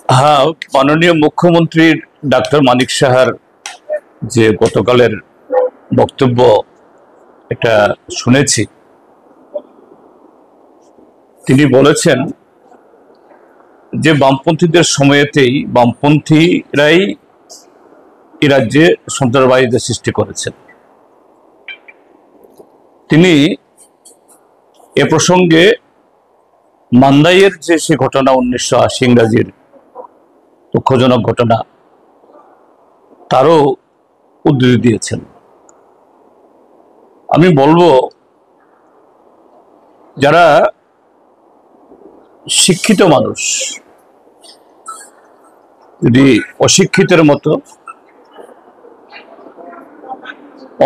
হ্যাঁ, মাননীয় মুখ্যমন্ত্রীর ডাক্তার মানিক সাহার যে গতকালের বক্তব্য এটা শুনেছি। তিনি বলেছেন যে বামপন্থীদের সময়েতেই বামপন্থীরাই এই রাজ্যে সন্ত্রাসবাদীদের সৃষ্টি করেছেন। তিনি এ প্রসঙ্গে মান্দাইয়ের যে সে ঘটনা 1980 ইংরাজির দুঃখজনক ঘটনা তারও উদ্ধৃতি দিয়েছেন। আমি বলবো যারা শিক্ষিত মানুষ যদি অশিক্ষিতের মতো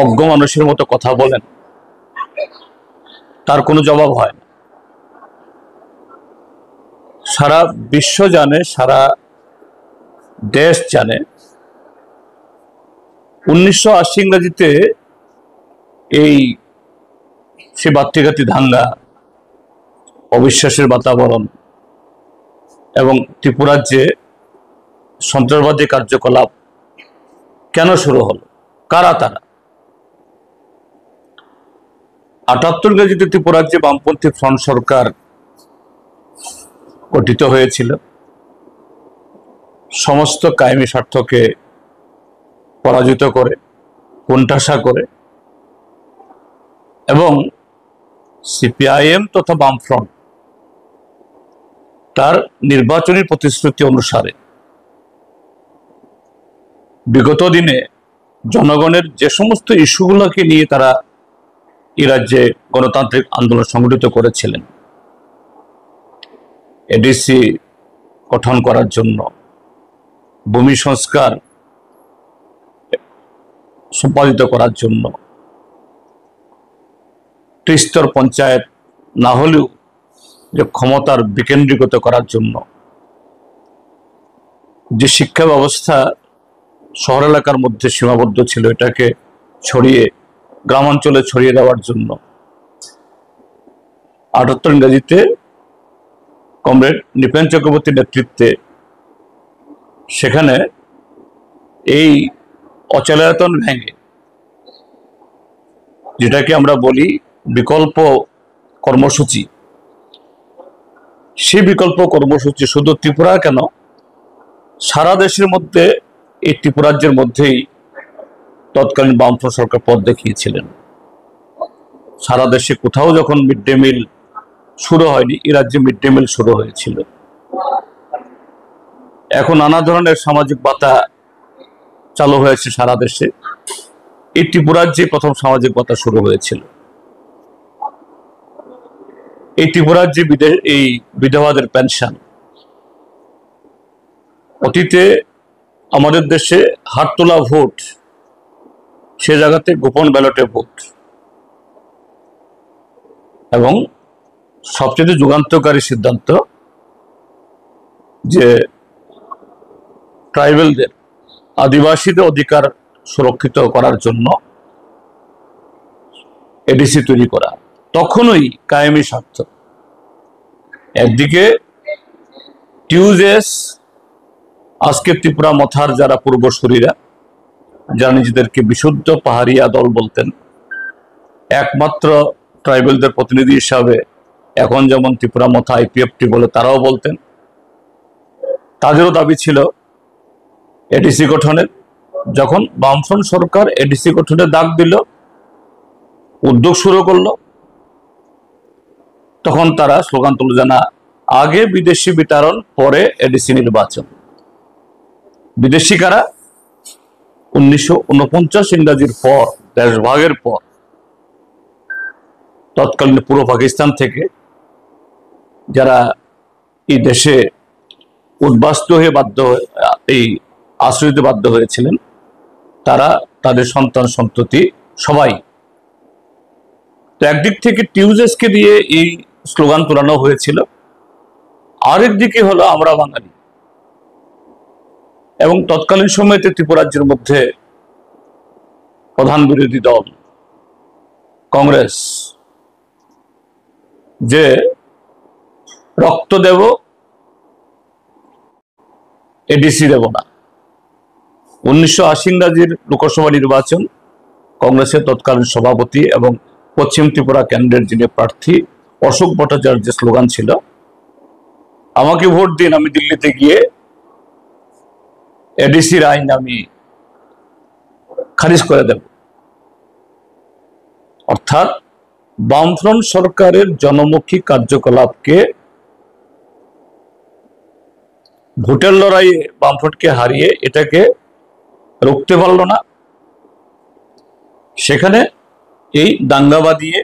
অজ্ঞ মানুষের মতো কথা বলেন তার কোনো জবাব হয় না। সারা বিশ্ব জানে, সারা দেশ জানে 1980 ইংরাজিতে এই সে বাত্তিঘাতী দাঙ্গা, অবিশ্বাসের বাতাবরণ এবং ত্রিপুরার যে সন্ত্রাসবাদী কার্যকলাপ কেন শুরু হলো, কারা তারা? 78 ইংরেজিতে ত্রিপুরার যে বামপন্থী ফ্রন্ট সরকার গঠিত হয়েছিল সমস্ত কায়েমি স্বার্থকে পরাজিত করে, কোণঠাসা করে এবং সিপিআইএম তথা বামফ্রন্ট তার নির্বাচনী প্রতিশ্রুতি অনুসারে বিগত দিনে জনগণের যে সমস্ত ইস্যুগুলোকে নিয়ে তারা এই রাজ্যে গণতান্ত্রিক আন্দোলন সংগঠিত করেছিলেন, এডিসি গঠন করার জন্য, ভূমি সংস্কার সম্পাদিত করার জন্য, ত্রিস্তর পঞ্চায়েত না হলেও যে ক্ষমতার বিকেন্দ্রীকৃত করার জন্য, যে শিক্ষা ব্যবস্থা শহর এলাকার মধ্যে সীমাবদ্ধ ছিল এটাকে ছড়িয়ে গ্রামাঞ্চলে ছড়িয়ে দেওয়ার জন্য 78 ইংরেজিতে কমরেড নৃপেন চক্রবর্তীর নেতৃত্বে সেখানে এই অচলায়তন ভেঙে, যেটাকে আমরা বলি বিকল্প কর্মসূচি, সেই বিকল্প কর্মসূচি শুধু ত্রিপুরা কেন সারা দেশের মধ্যে এই ত্রিপুরাজ্যের মধ্যেই তৎকালীন বামফ্রন্ট সরকার পথ দেখিয়েছিলেন। সারা দেশে কোথাও যখন মিড ডে মিল শুরু হয়নি, এই রাজ্যে মিড ডে মিল শুরু হয়েছিল। এখন নানা ধরনের সামাজিক ভাতা চালু হয়েছে সারা দেশে, এই ত্রিপুরাজ্যে প্রথম সামাজিক ভাতা শুরু হয়েছিল। এই ত্রিপুরাজ্যে এই বিধবাদের পেনশন, অতীতে আমাদের দেশে হাত তোলা ভোট, সে জায়গাতে গোপন ব্যালটে ভোট, এবং সবচেয়ে যুগান্তকারী সিদ্ধান্ত যে ট্রাইবেলদের, আদিবাসীদের অধিকার সুরক্ষিত করার জন্য এডিসি তৈরি করা, তখনই কায়েমি স্বার্থ। একদিকে টিউজেস, আজকে ত্রিপুরা মথার যারা পূর্বসূরীরা, যারা নিজেদেরকে বিশুদ্ধ পাহাড়িয়া দল বলতেন, একমাত্র ট্রাইবেলদের প্রতিনিধি হিসাবে এখন যেমন ত্রিপুরা মথা আইপিএফটি বলে তারাও বলতেন, তাদেরও দাবি ছিল এডিসি গঠনের। যখন বামফ্রন্ট সরকার এডিসি গঠনের ডাক দিল, উদ্যোগ শুরু করলো, তখন তারা স্লোগান তুলে জানা আগে বিদেশি বিতরণ, পরে এডিসি নির্বাচন। বিদেশি কারা? 1949 ইংরাজির পর, দেশভাগের পর তৎকালীন পূর্ব পাকিস্তান থেকে যারা এই দেশে উদ্বাস্তু হয়ে এই আশ্রয় দিতে বাধ্য হয়েছিলেন, তারা, তাদের সন্তান সন্ততি সবাই। তো একদিক থেকে টিউজেসকে দিয়ে এই স্লোগান তোলানো হয়েছিল, আরেক দিকে হলো আমরা বাঙালি। এবং তৎকালীন সময়তে ত্রিপুরাজ্যের মধ্যে প্রধান বিরোধী দল কংগ্রেস যে রক্ত দেব এডিসি দেব না। 1980 ইংরাজির লোকসভা নির্বাচন কংগ্রেসের তৎকালীন সভাপতি এবং পশ্চিম ত্রিপুরা কেন্দ্রের যিনি প্রার্থী অশোক ভট্টাচার্যের স্লোগান ছিল, আমাকে ভোট দিন, আমি দিল্লিতে গিয়ে এডিসির আইন আমি খারিজ করে দেব। অর্থাৎ বামফ্রন্ট সরকারের জনমুখী কার্যকলাপকে, ভোটের লড়াইয়ে বামফ্রন্টকে হারিয়ে এটাকে রুখতে পারল না। সেখানে এই দাঙ্গা বাঁধিয়ে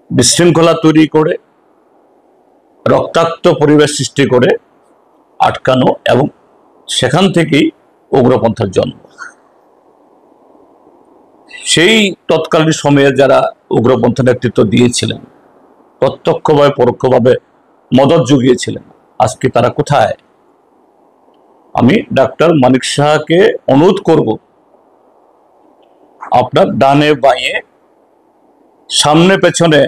বিশৃঙ্খলা তৈরি করে রক্তাক্ত পরিবেশ সৃষ্টি করে আটকানো, এবং সেখান থেকেই উগ্রপন্থার জন্ম। সেই তৎকালীন সময়ে যারা উগ্রপন্থা নেতৃত্ব দিয়েছিলেন, প্রত্যক্ষভাবে পরোক্ষভাবে মদত জুগিয়েছিলেন, আজকে তারা কোথায়? আমি ডাক্তার মানিক সাহাকে অনুরোধ করব, আপনার ডানে বাঁয়ে সামনে পেছনে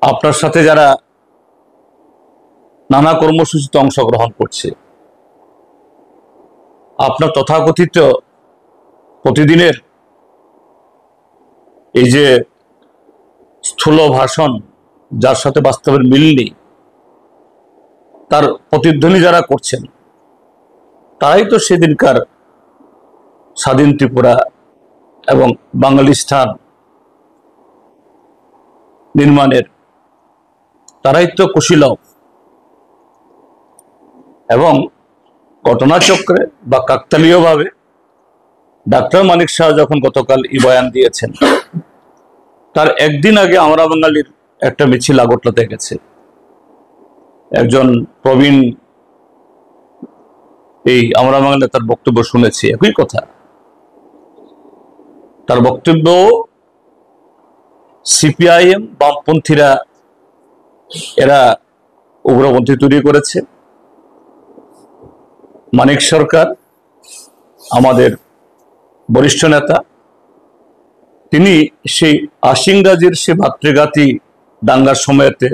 আপনার সাথে যারা নানা কর্মসূচিতে অংশগ্রহণ করছে, আপনার তথাকথিত প্রতিদিনের এই যে স্থূল ভাষণ, যার সাথে বাস্তবের মিল নেই, তার প্রতিধ্বনি যারা করছেন, তারাই তো সেদিনকার স্বাধীন ত্রিপুরা এবং বাঙালিস্তান নির্মাণের তারাই তো কুশীলব। এবং ঘটনাচক্রে বা কাকতালীয়ভাবে ডাক্তার মানিক শাহ যখন গতকাল বয়ান দিয়েছেন, তার একদিন আগে আমরা বাঙালির একটা মিছিল আগরতলাতে গেছে। একজন প্রবীণ এই আমরা বাঙালি তার বক্তব্য শুনেছি, একই কথা। তার বক্তব্য সিপিআইএম বামপন্থীরা এরা উগ্রপন্থী তৈরি করেছে। মানিক সরকার আমাদের বরিষ্ঠ নেতা, তিনি সেই 80 ইংরাজির সে ভাতৃঘাতী দাঙ্গার সময়তে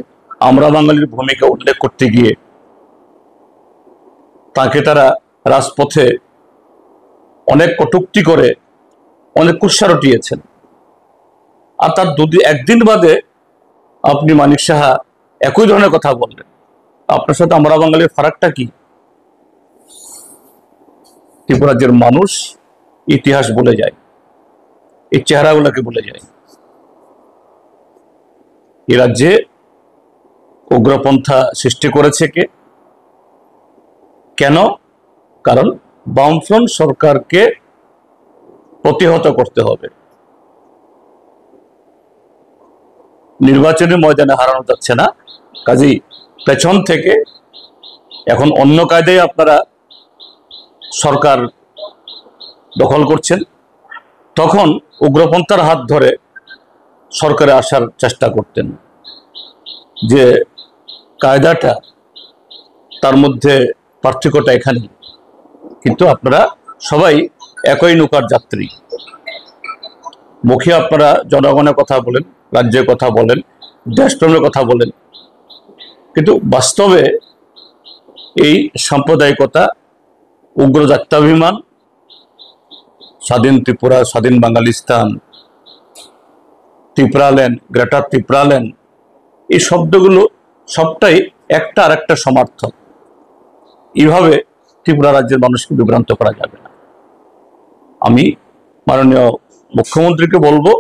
আমরা বাঙালির ভূমিকা উল্লেখ করতে গিয়ে তাকে তারা রাজপথে অনেক কটূক্তি করে অনেক কুৎসা রটিয়েছেন। আর তার একদিন বাদে আপনি মানিক সাহা একই ধরনের কথা বললেন। আপনার সাথে আমরা বাঙালির ফারাকটা কি? ত্রিপুরা রাজ্যের মানুষ ইতিহাস বলে যায়, এই চেহারাগুলোকে বলে যায়। এই রাজ্যে উগ্রপন্থা সৃষ্টি করেছে কে? কেন? কারণ বামফ্রন্ট সরকারকে প্রতিহত করতে হবে। নির্বাচনী ময়দানে হারানো যাচ্ছে না, কাজেই পেছন থেকে এখন অন্য কায়দায় আপনারা সরকার দখল করছেন। তখন উগ্রপন্থার হাত ধরে সরকারে আসার চেষ্টা করতেন, যে কায়দাটা তার মধ্যে পার্থক্যটা এখানে। কিন্তু আপনারা সবাই একই নৌকার যাত্রী। মুখে আপনারা জনগণের কথা বলেন, রাজ্যের কথা বলেন, দেশপ্রেমের কথা বলেন, কিন্তু বাস্তবে এই সাম্প্রদায়িকতা, উগ্র জাত্যাভিমান, স্বাধীন ত্রিপুরা, স্বাধীন বাঙালিস্তান, ত্রিপুরাল্যান্ড, গ্রেটার ত্রিপুরাল্যান্ড, এই শব্দগুলো সবটাই একটা আর একটা সমার্থক। এইভাবে ত্রিপুরা রাজ্যের মানুষকে বিভ্রান্ত করা যাবে না। আমি মাননীয় মুখ্যমন্ত্রীকে বলবো,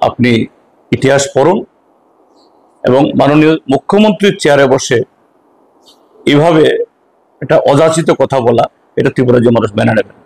আপনি ইতিহাস পড়ুন এবং মাননীয় মুখ্যমন্ত্রীর চেয়ারে বসে এইভাবে এটা অযাচিত কথা বলা, এটা ত্রিপুরা রাজ্যের মানুষ মেনে নেবেন।